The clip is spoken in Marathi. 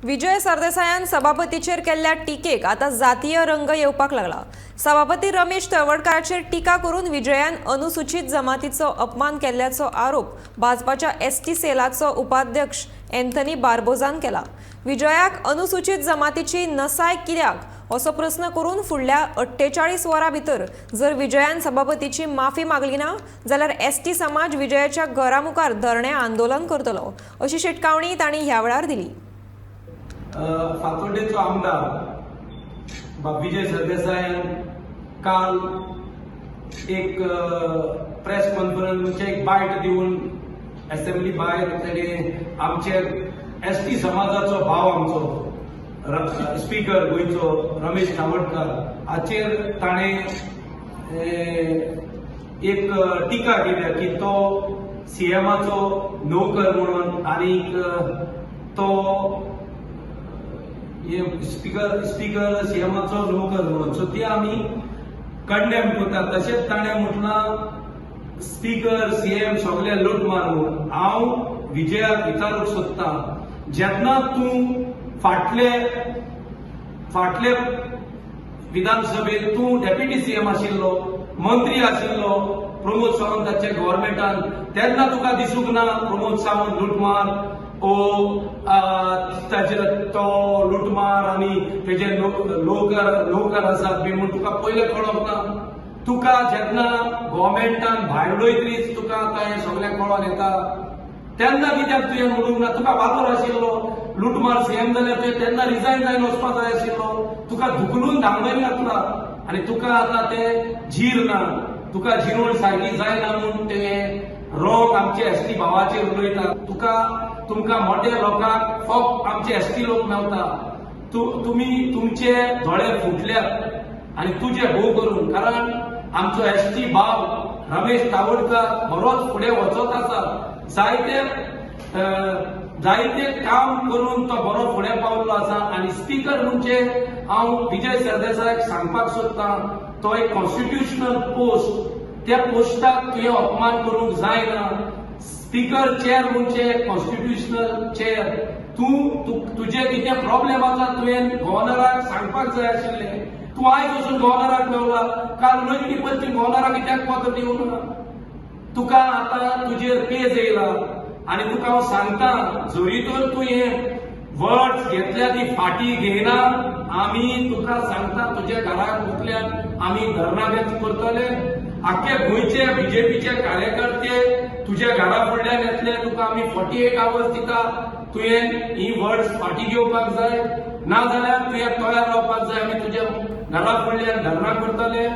विजय सरदेसायान सभापतीचेर केल्ल्या टिकेक आता जातीय रंग येवपाक लागला। सभापती रमेश तवडकाराचेर टिका करून विजयान अनुसूचित जमातीचो अपमान केल्ल्याचो आरोप भाजपाच्या एसटी सेलाचो उपाध्यक्ष एंथनी बार्बोजान केला। विजयाक अनुसूचित जमातीची नसाय कित्याक असो प्रश्न करून फुडल्या 48 वरां भितर जर विजयान सभापतीची माफी मागली ना जाल्यार एसटी समाज विजयाच्या घरा मुखार धरणे आंदोलन करतलो अशी शिटकावणी तांणी ह्या वेळार दिली। फातोर्डेचो आमदार विजय सरदेसायान काल एक प्रेस कॉन्फरन्स म्हणजे एक बायट दिवन असेंब्ली भायर ताणे आमचे एसटी समाजाचो भाव आमचो स्पीकर गोयचो रमेश तावडकार हाचेर ताणे एक टिका केल्या की तो सीएमाचो नोकर म्हणून आनीक तो स्पीकर सीएमाचो नोकर म्हणून सो ती आमी कंडेम करता। तशेंच ताणें म्हटलां स्पीकर सीएम सगळे लुटमार म्हणून। हांव विजयाक विचारूंक सोदतां, जेन्ना तूं फाटले विधानसभेत तूं डेप्युटी सीएम आशिल्लो, मंत्री आशिल्लो प्रमोद सावंताच्या गव्हर्मेंटान, तेन्ना तुका दिसूंक ना प्रमोद सावंत लुटमार तो लुटमार आनी तेजे नोकर आसात बी म्हणून तुका पयलें कळोंक ना? तुका जेन्ना गव्हर्मेंटान भायर उडयतरीच तुका आतां हें सगळें कळोन येता, तेन्ना कित्याक तुवें म्हणूंक ना? तुका वालोर आशिल्लो, लुटमार सीएम जाल्यार तुवें तेन्ना रिजायन जावन वचपाक जाय आशिल्लो। तुका धुकलून धांवडावन घातला आनी तुका आतां तें जीर ना, तुका जिरोण सारकी जायना म्हणून तें रोग आमचे एसटी भावाचेर उलयता। तुमकां मोठ्या लोकांक फक्त आमचे एसटी लोक मेवता। तुमी तुमचे दोळे फुटल्यात आनी तुजे भोव करून, कारण आमचो एसटी भाव रमेश तावडकार बरोच फुडें वचत आसा। जायते काम करून तो बरो फुडें पावल्लो आसा आनी स्पीकर म्हणजे हांव विजय सरदेसायाक सांगपाक सोदतां, तो एक कॉन्स्टिट्युशनल पोस्ट, त्या पोस्टाक तुवें अपमान करूंक जायना। स्पीकर चेअर म्हणजे कॉन्स्टिट्युशनल चेअर। तुजे कितें प्रॉब्लेम आसा तुवें गव्हर्नराक सांगपाक जाय आशिल्लें। तूं आयज वचून गव्हर्नराक मेवला, काल नवी पश्चिम गव्हर्नराक कित्याक पत्र दिवंक ना? तुका आतां तुजेर पेज येयला आनी तुका हांव सांगतां, जरी तर तूं हे वर्ड्स घेतल्या ती फाटी घेयना, आमी तुका सांगता तुज्या घराक मुखल्यान आमी धर्नाव्यक्त करतले। आख्खे गोंयचे बीजेपीचे कार्यकर्ते तुज्या घरा फुडल्यान येतले, तुका आमी 48 आवर्स दिता। तुवें ही वर्ड्स फाटी घेवपाक जाय, नाजाल्यार तुवें तयार रावपाक जाय। आमी तुज्या घरा फुडल्यान धर्ना करतले।